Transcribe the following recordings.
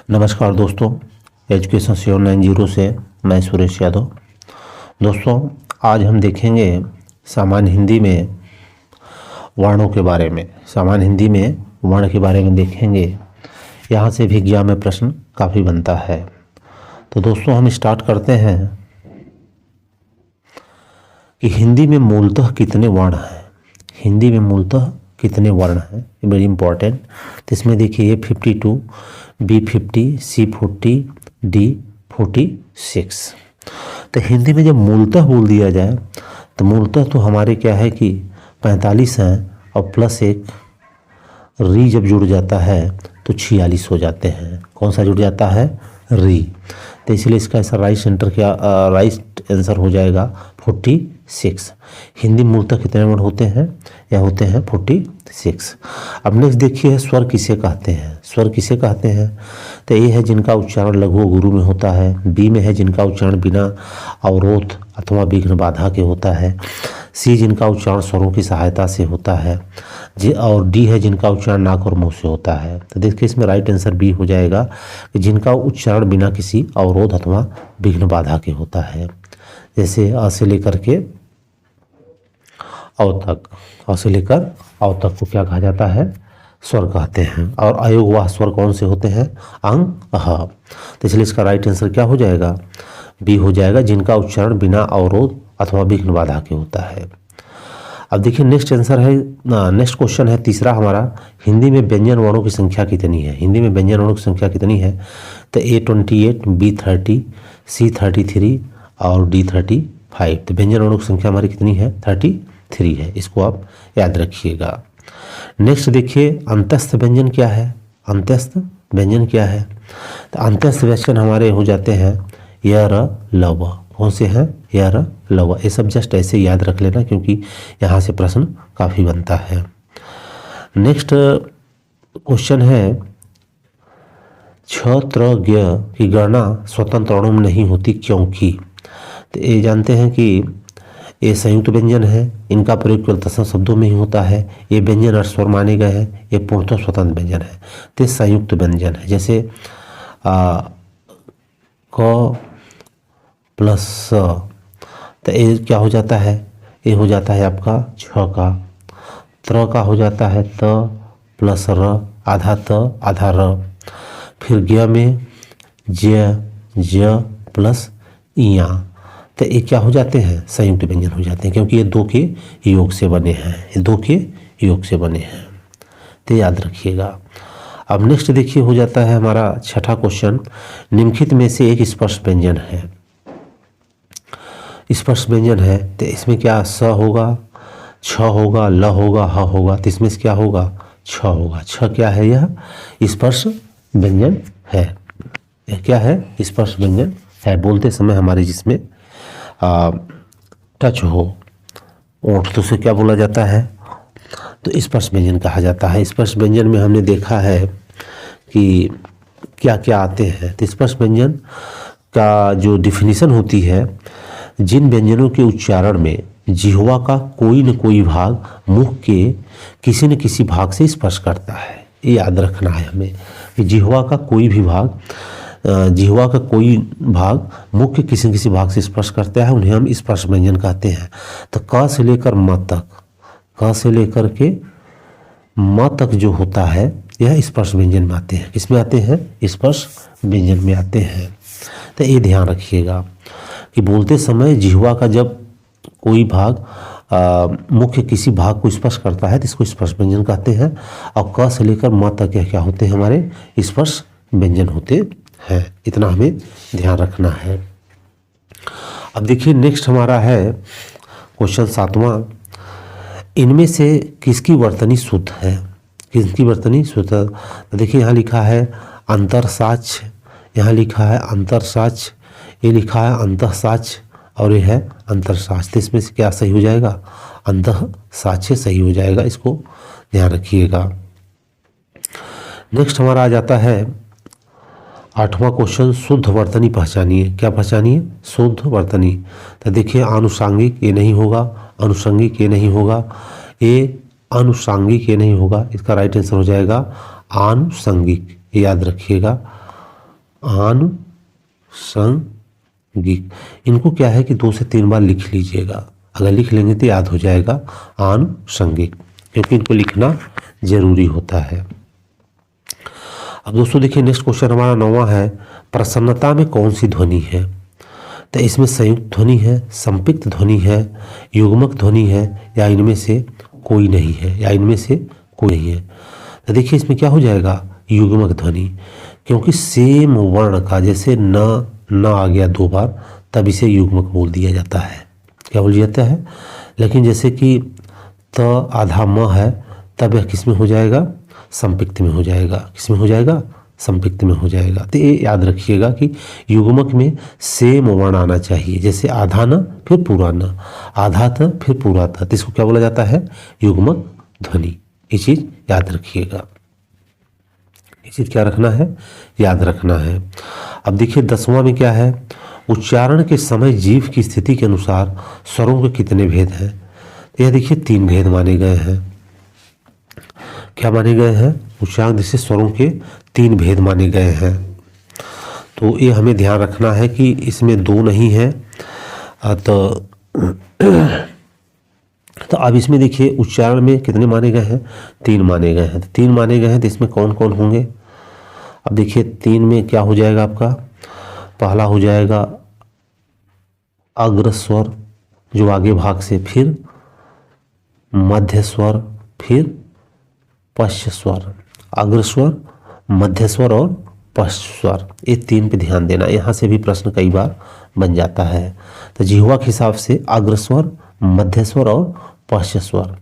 नमस्कार दोस्तों, एजुकेशन 790 से मैं सुरेश यादव। दोस्तों, आज हम देखेंगे सामान्य हिंदी में वर्णों के बारे में। सामान्य हिंदी में वर्ण के बारे में देखेंगे। यहाँ से भी एग्जाम में प्रश्न काफ़ी बनता है। तो दोस्तों, हम स्टार्ट करते हैं कि हिंदी में मूलतः कितने वर्ण हैं। हिंदी में मूलतः कितने वर्ण हैं, ये वेरी इंपॉर्टेंट। तो इसमें देखिए A52, B50, C40, D46। तो हिंदी में जब मूलतः बोल दिया जाए तो मूलतः तो हमारे क्या है कि 45 हैं और प्लस एक री जब जुड़ जाता है तो 46 हो जाते हैं। कौन सा जुड़ जाता है? री। तो इसलिए इसका ऐसा राइट आंसर हो जाएगा 46। हिंदी मूलतः कितने वर्ण होते हैं? यह होते हैं 46। अब नेक्स्ट देखिए, स्वर किसे कहते हैं। स्वर किसे कहते हैं? तो ए है जिनका उच्चारण लघु गुरु में होता है। बी में है जिनका उच्चारण बिना अवरोध अथवा विघ्न बाधा के होता है। सी जिनका उच्चारण स्वरों की सहायता से होता है। और डी है जिनका उच्चारण नाक और मुंह से होता है। तो देखिए इसमें राइट आंसर बी हो जाएगा कि जिनका उच्चारण बिना किसी अवरोध अथवा विघ्न बाधा के होता है। जैसे अ से लेकर के अव तक, अ से लेकर अव तक को क्या कहा जाता है? स्वर कहते हैं। और अयोगवाह स्वर कौन से होते हैं? अंग, अह। तो इसलिए इसका राइट आंसर क्या हो जाएगा? बी हो जाएगा, जिनका उच्चारण बिना अवरोध अथवा विघ्न बाधा के होता है। अब देखिए नेक्स्ट आंसर है, नेक्स्ट क्वेश्चन है तीसरा हमारा, हिंदी में व्यंजन वर्णों की संख्या कितनी है? हिंदी में व्यंजन वर्णों की संख्या कितनी है? तो A28, B30, C33 और D35। तो व्यंजन वर्णों की संख्या हमारी कितनी है? 33 है। इसको आप याद रखिएगा। नेक्स्ट देखिए, अंतस्थ व्यंजन क्या है? अंतस्थ व्यंजन क्या है? तो अंतस्थ व्यंजन हमारे हो जाते हैं य, र, ल, व। कौन से हैं? य, र, ल, व। ये सब जस्ट ऐसे याद रख लेना क्योंकि यहाँ से प्रश्न काफ़ी बनता है। नेक्स्ट क्वेश्चन है, छ, त्र, ज्ञ की गणना स्वतंत्र वर्णों में नहीं होती क्योंकि? तो ये जानते हैं कि ये संयुक्त व्यंजन है, इनका प्रयोग केवल दशम शब्दों में ही होता है। ये व्यंजन अर्थ स्वर माने गए हैं, ये पूर्णतः स्वतंत्र व्यंजन है। तो संयुक्त व्यंजन है। जैसे क प्लस स, तो ये क्या हो जाता है? ये हो जाता है आपका छ का। त्र का हो जाता है त प्लस र, आधा त आधा र। फिर ज्ञ में ज प्लस इया। तो ये क्या हो जाते हैं? संयुक्त व्यंजन हो जाते हैं क्योंकि ये दो के योग से बने हैं। ये दो के योग से बने हैं, तो याद रखिएगा। अब नेक्स्ट देखिए हो जाता है हमारा छठा क्वेश्चन, निम्नलिखित में से एक स्पर्श व्यंजन है। स्पर्श व्यंजन है तो इसमें क्या स होगा, छ होगा, ल होगा, ह होगा। तो इसमें से क्या होगा? छ होगा। छ क्या है? यह स्पर्श व्यंजन है। यह क्या है? स्पर्श व्यंजन है। बोलते समय हमारे जिसमें टच हो ओंठ, तो उसे क्या बोला जाता है? तो स्पर्श व्यंजन कहा जाता है। स्पर्श व्यंजन में हमने देखा है कि क्या क्या आते हैं। तो स्पर्श व्यंजन का जो डिफिनीशन होती है, जिन व्यंजनों के उच्चारण में जिह्वा का कोई न कोई भाग मुख के किसी न किसी भाग से स्पर्श करता है। ये याद रखना है हमें कि जिह्वा का कोई भाग मुख के किसी न किसी भाग से स्पर्श करता है, उन्हें हम स्पर्श व्यंजन कहते हैं। तो क से लेकर म तक, क से लेकर के म तक जो होता है यह स्पर्श व्यंजन में आते हैं। किसमें आते हैं? स्पर्श व्यंजन में आते हैं। तो ये ध्यान रखिएगा कि बोलते समय जिह्वा का जब कोई भाग मुख्य किसी भाग को स्पर्श करता है तो इसको स्पर्श व्यंजन कहते हैं। और क से लेकर म तक क्या होते हैं? हमारे स्पर्श व्यंजन होते हैं। इतना हमें ध्यान रखना है। अब देखिए नेक्स्ट हमारा है क्वेश्चन सातवां, इनमें से किसकी वर्तनी शुद्ध है? किसकी वर्तनी शुद्ध? तो देखिए यहाँ लिखा है अंतरसाक्ष्य, यहाँ लिखा है अंतरसाक्ष्य, ये लिखा है अंतःसाक्ष्य और ये है अंतरसाक्ष्य। तो इसमें से क्या सही हो जाएगा? अंतःसाक्ष्य सही हो जाएगा। इसको ध्यान रखिएगा। नेक्स्ट हमारा आ जाता है आठवां क्वेश्चन, शुद्ध वर्तनी पहचानिए। क्या पहचानिए? शुद्ध वर्तनी। तो देखिए आनुषांगिक ये नहीं होगा, अनुषंगिक ये नहीं होगा, ये अनुषांगिक ये नहीं होगा। इसका राइट आंसर हो जाएगा आनुषंगिक। याद रखिएगा आनुषंगिक। इनको क्या है कि 2 से 3 बार लिख लीजिएगा, अगर लिख लेंगे तो याद हो जाएगा आनुषंगिक, क्योंकि इनको लिखना जरूरी होता है। अब दोस्तों देखिए नेक्स्ट क्वेश्चन हमारा 9वां है, प्रसन्नता में कौन सी ध्वनि है? तो इसमें संयुक्त ध्वनि है, संपिक्त ध्वनि है, युग्मक ध्वनि है, या इनमें से कोई नहीं है, या इनमें से कोई नहीं है। तो देखिए इसमें क्या हो जाएगा, युग्मक ध्वनि, क्योंकि सेम वर्ण का जैसे न आ गया 2 बार तब इसे युग्मक बोल दिया जाता है। क्या बोल दिया जाता है? लेकिन जैसे कि त आधा म है तब यह किस में हो जाएगा, संपिक्त में हो जाएगा। किस में हो जाएगा, संपिक्त में हो जाएगा। तो ये याद रखिएगा कि युग्मक में सेम वर्ण आना चाहिए, जैसे आधा न फिर पूरा न, आधा त फिर पूरा त, तो इसको क्या बोला जाता है, युग्मक ध्वनि। ये चीज याद रखिएगा, ये चीज क्या रखना है, याद रखना है। अब देखिए 10वां में क्या है, उच्चारण के समय जीभ की स्थिति के अनुसार स्वरों के कितने भेद हैं? तो यह देखिए 3 भेद माने गए हैं। क्या माने गए हैं, उच्चारण जैसे स्वरों के 3 भेद माने गए हैं। तो ये हमें ध्यान रखना है कि इसमें 2 नहीं है। तो अब इसमें देखिए उच्चारण में कितने माने गए हैं, 3 माने गए हैं। तो 3 माने गए हैं तो इसमें कौन कौन होंगे? अब देखिए 3 में क्या हो जाएगा आपका, पहला हो जाएगा अग्र स्वर जो आगे भाग से, फिर मध्य स्वर, फिर पश्च स्वर। अग्र स्वर, मध्य स्वर और पश्च स्वर, ये 3 पे ध्यान देना। यहाँ से भी प्रश्न कई बार बन जाता है। तो जिह्वा के हिसाब से अग्र स्वर, मध्य स्वर और पश्च स्वर।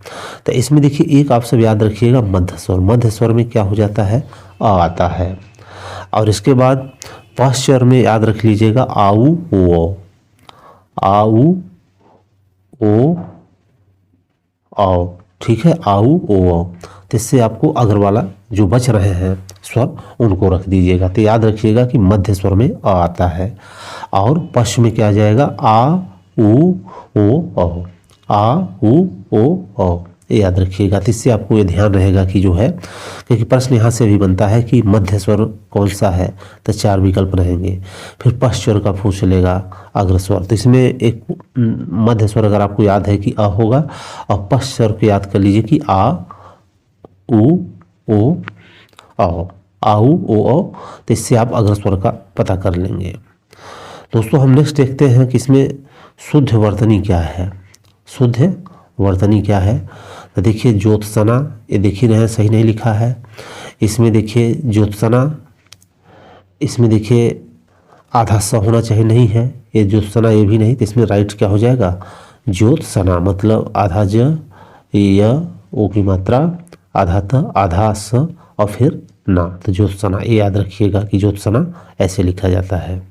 तो इसमें देखिए एक आप सब याद रखिएगा मध्य स्वर। मध्य स्वर में क्या हो जाता है, आ आता है। और इसके बाद पश्च स्वर में याद रख लीजिएगा आऊ ओ, आऊ ओ आओ, ठीक है, आऊ ओ आओ। तो इससे आपको अग्र वाला जो बच रहे हैं स्वर उनको रख दीजिएगा। तो याद रखिएगा कि मध्य स्वर में आ आता है, और पश्च में क्या आ जाएगा, आ उ ओ औ, आ उ ओ औ। ये याद रखिएगा। तो इससे आपको ये ध्यान रहेगा कि जो है, क्योंकि प्रश्न यहाँ से भी बनता है कि मध्य स्वर कौन सा है, तो 4 विकल्प रहेंगे। फिर पश्च स्वर का पूछ लेगा, अग्र स्वर। तो इसमें एक मध्य स्वर अगर आपको याद है कि अ होगा, और पश्च स्वर को याद कर लीजिए कि आ उ ओ औ, आऊ ओ औ। तो इससे आप अग्र स्वर का पता कर लेंगे। दोस्तों हम नेक्स्ट देखते हैं कि इसमें शुद्ध वर्तनी क्या है। शुद्ध वर्तनी क्या है? तो देखिए ज्योत्सना, ये देख ही रहे हैं सही नहीं लिखा है। इसमें देखिए ज्योत्सना, इसमें देखिए आधा स होना चाहिए, नहीं है ये ज्योत्सना, ये भी नहीं। तो इसमें राइट क्या हो जाएगा, ज्योत्सना, मतलब आधा ज य ओ की मात्रा, आधा त, आधा स और फिर ना। तो ज्योत्सना, ये याद रखिएगा कि ज्योत्सना ऐसे लिखा जाता है।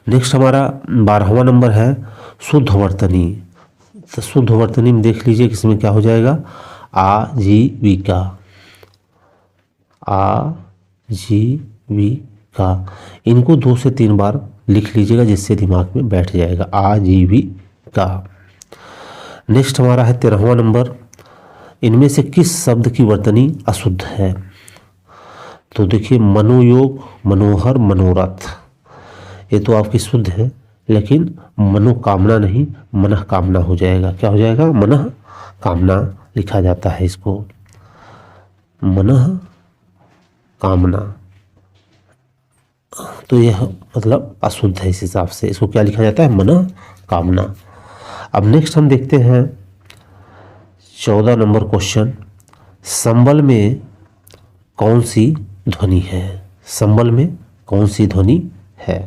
नेक्स्ट हमारा 12वां नंबर है शुद्ध वर्तनी। तो शुद्ध वर्तनी में देख लीजिए किसमें क्या हो जाएगा, आजीविका, आजीविका। इनको 2 से 3 बार लिख लीजिएगा जिससे दिमाग में बैठ जाएगा, आजीविका। नेक्स्ट हमारा है 13वां नंबर, इनमें से किस शब्द की वर्तनी अशुद्ध है? तो देखिए मनोयोग, मनोहर, मनोरथ, ये तो आपकी शुद्ध है, लेकिन मनोकामना नहीं, मनः कामना हो जाएगा। क्या हो जाएगा, मनः कामना लिखा जाता है इसको, मनः कामना। तो यह मतलब अशुद्ध है, इस हिसाब से इसको क्या लिखा जाता है, मनः कामना। अब नेक्स्ट हम देखते हैं 14 नंबर क्वेश्चन, संबल में कौन सी ध्वनि है? संबल में कौन सी ध्वनि है?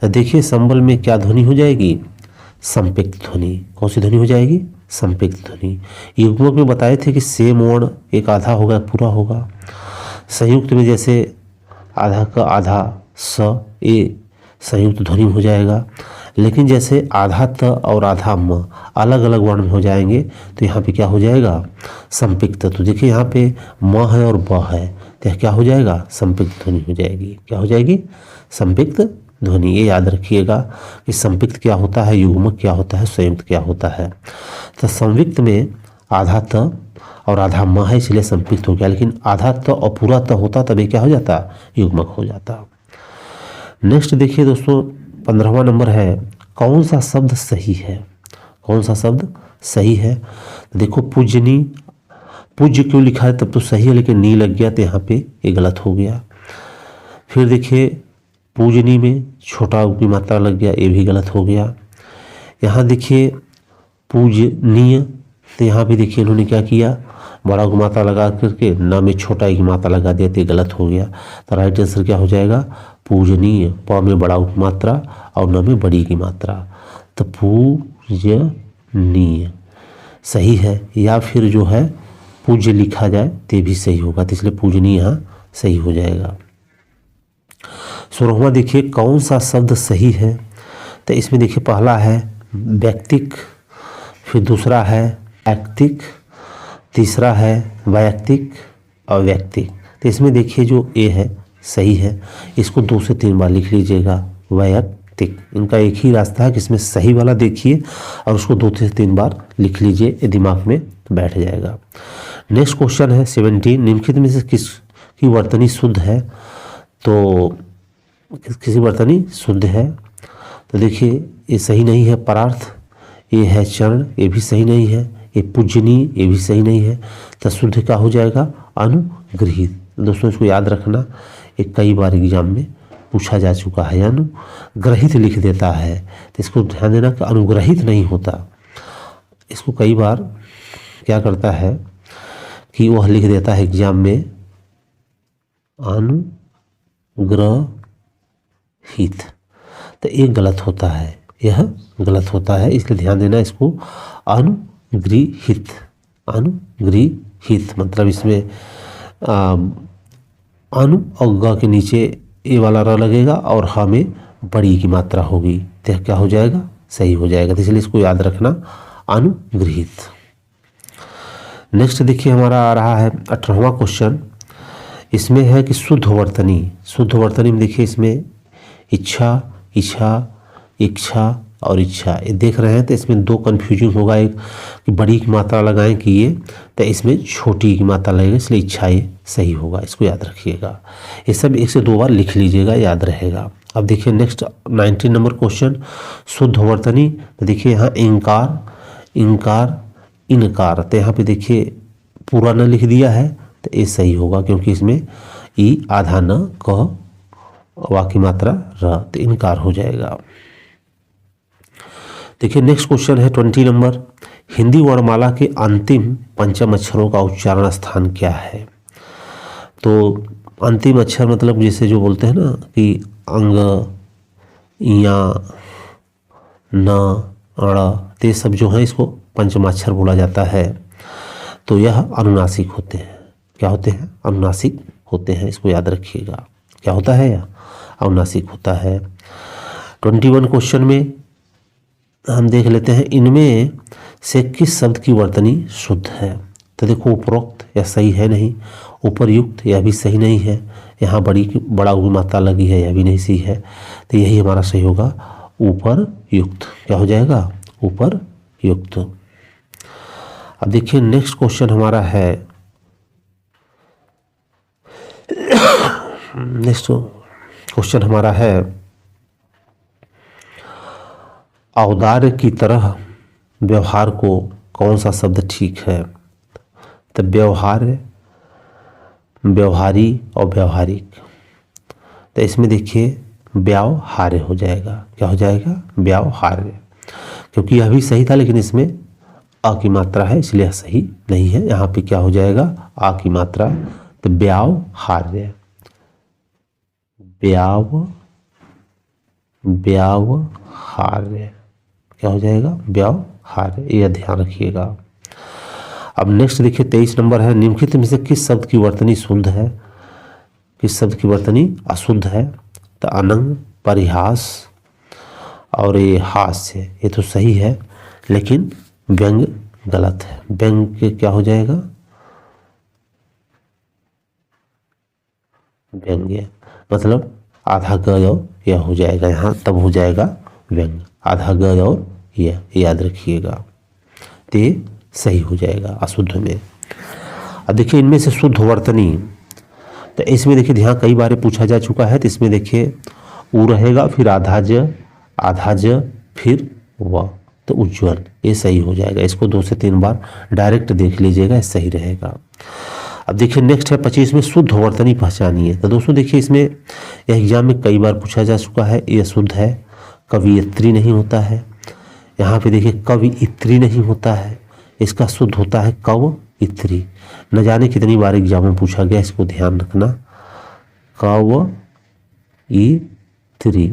तो देखिए संबल में क्या ध्वनि हो जाएगी, संपिक्त ध्वनि। कौन सी ध्वनि हो जाएगी, संपिक्त ध्वनि। युग्मक में बताए थे कि सेम वर्ण एक आधा होगा, पूरा होगा। संयुक्त में जैसे आधा का आधा स, ये संयुक्त ध्वनि हो जाएगा। लेकिन जैसे आधा त और आधा म अलग अलग वर्ण में हो जाएंगे, तो यहाँ पे क्या हो जाएगा, संपिक्त। तो देखिए यहाँ पे म है और ब है, तो क्या हो जाएगा, संपिक्त ध्वनि हो जाएगी। क्या हो जाएगी, संपिक्त ध्वनि। ये याद रखिएगा कि संपिक्त क्या होता है, युग्मक क्या होता है, संयुक्त क्या होता है। तो संयुक्त में आधा त और आधा म है इसलिए संपिक्त हो गया, लेकिन आधा तो अपूरा तो होता तभी क्या हो जाता, युग्मक हो जाता। नेक्स्ट देखिए दोस्तों 15वां नंबर है, कौन सा शब्द सही है, कौन सा शब्द सही है। तो देखो पूजनी, पूज्य क्यों लिखा है तब तो सही है, लेकिन नी लग गया तो यहाँ पे ये गलत हो गया। फिर देखिए पूजनी में छोटा उ की मात्रा लग गया, ये भी गलत हो गया। यहाँ देखिए पूजनीय, तो यहाँ पे देखिए इन्होंने क्या किया, बड़ा उ की मात्रा लगा करके न में छोटा ई की मात्रा लगा दिया, तो गलत हो गया। तो राइट आंसर क्या हो जाएगा, पूजनीय, प में बड़ा उ की मात्रा और न में बड़ी की मात्रा, तो पूजनीय सही है। या फिर जो है पूज्य लिखा जाए तो भी सही होगा, तो इसलिए पूजनीय यहाँ सही हो जाएगा। 16वां देखिए कौन सा शब्द सही है। तो इसमें देखिए पहला है व्यक्तिक, फिर दूसरा है ऐक्तिक, तीसरा है वैयक्तिक और व्यक्तिक। तो इसमें देखिए जो ए है सही है, इसको 2 से 3 बार लिख लीजिएगा, वैयक्तिक। इनका एक ही रास्ता है कि इसमें सही वाला देखिए और उसको 2 से 3 बार लिख लीजिए, ये दिमाग में बैठ जाएगा। नेक्स्ट क्वेश्चन है 17, निम्नलिखित में से किसकी वर्तनी शुद्ध है। तो किसी वर्तनी शुद्ध है, तो देखिए ये सही नहीं है, परार्थ, ये है चरण, ये भी सही नहीं है, ये पूजनीय, ये भी सही नहीं है। तो शुद्ध क्या हो जाएगा, अनुग्रहित। दोस्तों इसको याद रखना, ये कई बार एग्जाम में पूछा जा चुका है, अनुग्रहित लिख देता है, तो इसको ध्यान देना कि अनुग्रहित नहीं होता। इसको कई बार क्या करता है कि वह लिख देता है एग्जाम में अनुग्रहित, तो ये गलत होता है, यह गलत होता है, इसलिए ध्यान देना इसको अनुग्रहित। अनुग्रहित मतलब इसमें अनु और ग के नीचे ए वाला र लगेगा और ह में बड़ी की मात्रा होगी, तो क्या हो जाएगा, सही हो जाएगा। तो इसलिए इसको याद रखना, अनुग्रहित। नेक्स्ट देखिए हमारा आ रहा है 18वां क्वेश्चन। इसमें है कि शुद्ध वर्तनी, शुद्ध वर्तनी में देखिए इसमें इच्छा, इच्छा, इच्छा और इच्छा, ये देख रहे हैं। तो इसमें 2 कन्फ्यूजिंग होगा, एक कि बड़ी की मात्रा लगाएं कि ये, तो इसमें छोटी की मात्रा लगेगा, इसलिए इच्छा ये सही होगा, इसको याद रखिएगा। ये सब 1 से 2 बार लिख लीजिएगा, याद रहेगा। अब देखिए नेक्स्ट 19 नंबर क्वेश्चन, शुद्ध वर्तनी। तो देखिए यहाँ इंकार, इंकार, इनकार, तो यहाँ पे देखिए पूरा न लिख दिया है, तो ये सही होगा क्योंकि इसमें ई आधा न, क वा की मात्रा र, तो इनकार हो जाएगा। देखिए नेक्स्ट क्वेश्चन है 20 नंबर, हिंदी वर्णमाला के अंतिम पंचम अक्षरों का उच्चारण स्थान क्या है। तो अंतिम अक्षर मतलब जैसे जो बोलते हैं ना कि अंग, या, न, अण, ते सब जो है इसको पंचमाक्षर बोला जाता है। तो यह अनुनासिक होते हैं, क्या होते हैं, अनुनासिक होते हैं, इसको याद रखिएगा। क्या होता है, यह अनुनासिक होता है। 21 क्वेश्चन में हम देख लेते हैं, इनमें से किस शब्द की वर्तनी शुद्ध है। तो देखो उपरोक्त यह सही है नहीं, उपरयुक्त यह भी सही नहीं है, यहाँ बड़ा की मात्रा लगी है, यह भी नहीं सही है, तो यही हमारा सही होगा, उपरयुक्त। क्या हो जाएगा, उपरयुक्त। अब देखिए नेक्स्ट क्वेश्चन हमारा है, नेक्स्ट क्वेश्चन हमारा है, औदार्य की तरह व्यवहार को कौन सा शब्द ठीक है। तो व्यवहार्य, व्यवहारी और व्यवहारिक, तो इसमें देखिए व्यवहार्य हो जाएगा। क्या हो जाएगा, व्यवहार्य, क्योंकि यह भी सही था लेकिन इसमें अ की मात्रा है इसलिए सही नहीं है। यहाँ पे क्या हो जाएगा, आ की मात्रा, तो व्यवहार्य, व्यवहार्य, क्या हो जाएगा, व्यवहार्य, यह ध्यान रखिएगा। अब नेक्स्ट देखिए 23 नंबर है, निम्नलिखित में से किस शब्द की वर्तनी शुद्ध है, किस शब्द की वर्तनी अशुद्ध है। तो अनंग, परिहास और ये हास्य, ये तो सही है लेकिन व्यंग गलत है। व्यंग के क्या हो जाएगा, व्यंग्य, मतलब आधा ग और यह हो जाएगा यहाँ, तब हो जाएगा व्यंग, आधा ग और यह, याद रखिएगा, तो सही हो जाएगा अशुद्ध में। अब देखिए इनमें से शुद्ध वर्तनी, तो इसमें देखिए ध्यान कई बार पूछा जा चुका है। तो इसमें देखिए उ रहेगा, फिर आधा ज फिर व, तो उज्ज्वल, ये सही हो जाएगा। इसको 2 से 3 बार डायरेक्ट देख लीजिएगा, ये सही रहेगा। अब देखिए नेक्स्ट है 25 में शुद्ध वर्तनी पहचानिए। तो दोस्तों देखिए इसमें यह एग्जाम में कई बार पूछा जा चुका है। यह शुद्ध है, कवियत्री नहीं होता है। यहाँ पे देखिए कवियत्री नहीं होता है, इसका शुद्ध होता है कवयित्री। न जाने कितनी बार एग्जाम में पूछा गया, इसको ध्यान रखना। कवयित्री,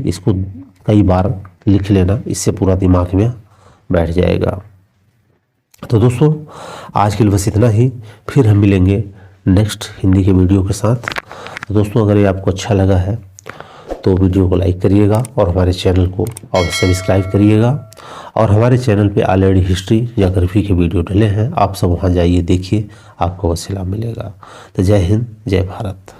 इसको कई बार लिख लेना, इससे पूरा दिमाग में बैठ जाएगा। तो दोस्तों आज के लिए बस इतना ही, फिर हम मिलेंगे नेक्स्ट हिंदी के वीडियो के साथ। तो दोस्तों अगर ये आपको अच्छा लगा है तो वीडियो को लाइक करिएगा और हमारे चैनल को और सब्सक्राइब करिएगा। और हमारे चैनल पे ऑलरेडी हिस्ट्री, ज्योग्राफी के वीडियो डले हैं, आप सब वहाँ जाइए देखिए, आपको वसीला मिलेगा। तो जय हिंद, जय भारत।